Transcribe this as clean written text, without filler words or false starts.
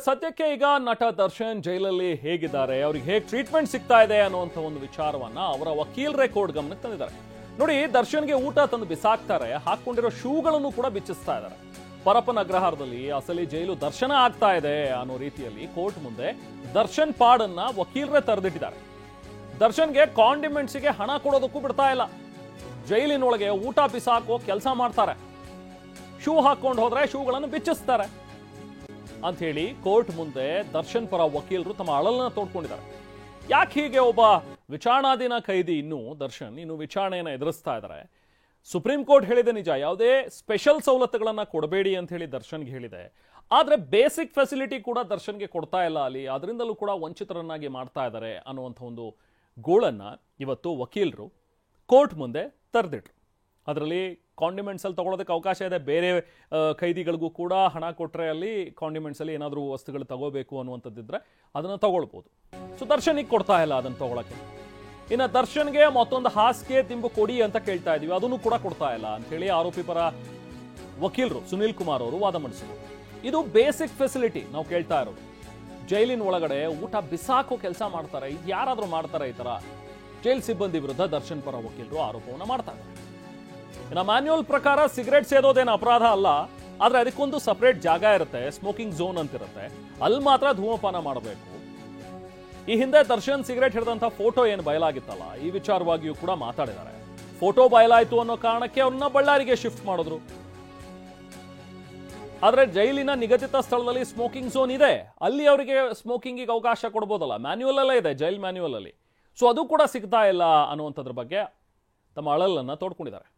ಸದ್ಯಕ್ಕೆ ಈಗ ನಟ ದರ್ಶನ್ ಜೈಲಲ್ಲಿ ಹೇಗಿದ್ದಾರೆ, ಅವ್ರಿಗೆ ಹೇಗೆ ಟ್ರೀಟ್ಮೆಂಟ್ ಸಿಗ್ತಾ ಇದೆ ಅನ್ನುವಂಥ ಒಂದು ವಿಚಾರವನ್ನ ಅವರ ವಕೀಲರೇ ಕೋರ್ಟ್ ಗಮನಕ್ಕೆ ತಂದಿದ್ದಾರೆ. ನೋಡಿ, ದರ್ಶನ್ಗೆ ಊಟ ತಂದು ಬಿಸಾಕ್ತಾರೆ, ಹಾಕೊಂಡಿರೋ ಶೂಗಳನ್ನು ಕೂಡ ಬಿಚ್ಚಿಸ್ತಾ ಇದ್ದಾರೆ. ಪರಪ್ಪನ ಅಗ್ರಹಾರದಲ್ಲಿ ಅಸಲಿ ಜೈಲು ದರ್ಶನ ಆಗ್ತಾ ಇದೆ ಅನ್ನೋ ರೀತಿಯಲ್ಲಿ ಕೋರ್ಟ್ ಮುಂದೆ ದರ್ಶನ್ ಪಾಡನ್ನ ವಕೀಲರೇ ತರೆದಿಟ್ಟಿದ್ದಾರೆ. ದರ್ಶನ್ಗೆ ಕಾಂಡಿಮೆಂಟ್ಸ್ಗೆ ಹಣ ಕೊಡೋದಕ್ಕೂ ಬಿಡ್ತಾ ಇಲ್ಲ. ಜೈಲಿನೊಳಗೆ ಊಟ ಬಿಸಾಕೋ ಕೆಲಸ ಮಾಡ್ತಾರೆ. ಶೂ ಹಾಕೊಂಡು ಹೋದ್ರೆ ಶೂಗಳನ್ನು ಬಿಚ್ಚಿಸ್ತಾರೆ ಅಂತ ಹೇಳಿ ಕೋರ್ಟ್ ಮುಂದೆ ದರ್ಶನ್ ಪರ ವಕೀಲರು ತಮ್ಮ ಅಳಲನ್ನ ತೋಡ್ಕೊಂಡಿದ್ದಾರೆ. ಯಾಕೆ ಹೀಗೆ ಒಬ್ಬ ವಿಚಾರಣಾಧೀನ ಖೈದಿ ಇನ್ನು ವಿಚಾರಣೆಯನ್ನು ಎದುರಿಸ್ತಾ ಇದ್ದಾರೆ. ಸುಪ್ರೀಂ ಕೋರ್ಟ್ ಹೇಳಿದೆ ನಿಜ, ಯಾವುದೇ ಸ್ಪೆಷಲ್ ಸವಲತ್ತುಗಳನ್ನ ಕೊಡಬೇಡಿ ಅಂತ ಹೇಳಿ ದರ್ಶನ್ಗೆ ಹೇಳಿದೆ. ಆದ್ರೆ ಬೇಸಿಕ್ ಫೆಸಿಲಿಟಿ ಕೂಡ ದರ್ಶನ್ಗೆ ಕೊಡ್ತಾ ಇಲ್ಲ ಅಲ್ಲಿ, ಅದರಿಂದಲೂ ಕೂಡ ವಂಚಿತರನ್ನಾಗಿ ಮಾಡ್ತಾ ಇದ್ದಾರೆ ಅನ್ನುವಂಥ ಒಂದು ಗೋಳನ್ನ ಇವತ್ತು ವಕೀಲರು ಕೋರ್ಟ್ ಮುಂದೆ ತರೆದಿಟ್ರು. ಅದರಲ್ಲಿ ಕಾಂಡಿಮೆಂಟ್ಸ್ ಅಲ್ಲಿ ತಗೊಳ್ಳೋದಕ್ಕೆ ಅವಕಾಶ ಇದೆ. ಬೇರೆ ಖೈದಿಗಳಿಗೂ ಕೂಡ ಹಣ ಕೊಟ್ಟರೆ ಅಲ್ಲಿ ಕಾಂಡಿಮೆಂಟ್ಸ್ ಅಲ್ಲಿ ಏನಾದರೂ ವಸ್ತುಗಳು ತಗೋಬೇಕು ಅನ್ನುವಂಥದ್ದಿದ್ರೆ ಅದನ್ನು ತಗೊಳ್ಬೋದು. ಸೊ ದರ್ಶನಿಗೆ ಕೊಡ್ತಾ ಇಲ್ಲ ಅದನ್ನು ತಗೊಳಕ್ಕೆ. ಇನ್ನು ದರ್ಶನ್ಗೆ ಮತ್ತೊಂದು ಹಾಸಿಗೆ ತಿಂಬು ಕೊಡಿ ಅಂತ ಕೇಳ್ತಾ ಇದೀವಿ, ಅದನ್ನು ಕೂಡ ಕೊಡ್ತಾ ಇಲ್ಲ ಅಂತ ಹೇಳಿ ಆರೋಪಿ ಪರ ವಕೀಲರು ಸುನಿಲ್ ಕುಮಾರ್ ಅವರು ವಾದ ಮಂಡಿಸಿದರು. ಇದು ಬೇಸಿಕ್ ಫೆಸಿಲಿಟಿ ನಾವು ಕೇಳ್ತಾ ಇರೋದು. ಜೈಲಿನ ಒಳಗಡೆ ಊಟ ಬಿಸಾಕೋ ಕೆಲಸ ಮಾಡ್ತಾರೆ, ಇದು ಯಾರಾದರೂ ಮಾಡ್ತಾರೆ ಈ ತರ? ಜೈಲ್ ಸಿಬ್ಬಂದಿ ವಿರುದ್ಧ ದರ್ಶನ್ ಪರ ವಕೀಲರು ಆರೋಪವನ್ನು ಮಾಡ್ತಾ ಇದ್ದಾರೆ. ಇನ್ನು ಮ್ಯಾನ್ಯುಯಲ್ ಪ್ರಕಾರ ಸಿಗರೇಟ್ ಸೇದೋದೇನು ಅಪರಾಧ ಅಲ್ಲ, ಆದ್ರೆ ಅದಕ್ಕೊಂದು ಸಪರೇಟ್ ಜಾಗ ಇರುತ್ತೆ, ಸ್ಮೋಕಿಂಗ್ ಝೋನ್ ಅಂತಿರುತ್ತೆ, ಅಲ್ಲಿ ಮಾತ್ರ ಧೂಮಪಾನ ಮಾಡಬೇಕು. ಈ ಹಿಂದೆ ದರ್ಶನ್ ಸಿಗರೇಟ್ ಹಿಡಿದಂತ ಫೋಟೋ ಏನು ಬಯಲಾಗಿತ್ತಲ್ಲ, ಈ ವಿಚಾರವಾಗಿಯೂ ಕೂಡ ಮಾತಾಡಿದ್ದಾರೆ. ಫೋಟೋ ಬಯಲಾಯ್ತು ಅನ್ನೋ ಕಾರಣಕ್ಕೆ ಅವ್ರನ್ನ ಬಳ್ಳಾರಿಗೆ ಶಿಫ್ಟ್ ಮಾಡಿದ್ರು. ಆದ್ರೆ ಜೈಲಿನ ನಿಗದಿತ ಸ್ಥಳದಲ್ಲಿ ಸ್ಮೋಕಿಂಗ್ ಝೋನ್ ಇದೆ, ಅಲ್ಲಿ ಅವರಿಗೆ ಸ್ಮೋಕಿಂಗಿಗೆ ಅವಕಾಶ ಕೊಡ್ಬೋದಲ್ಲ, ಮ್ಯಾನ್ಯುಯಲ್ ಅಲ್ಲೇ ಇದೆ, ಜೈಲ್ ಮ್ಯಾನ್ಯುಯಲ್ ಅಲ್ಲಿ. ಸೊ ಅದು ಕೂಡ ಸಿಗ್ತಾ ಇಲ್ಲ ಅನ್ನುವಂಥದ್ರ ಬಗ್ಗೆ ತಮ್ಮ ಅಳಲನ್ನ ತೋಡ್ಕೊಂಡಿದ್ದಾರೆ.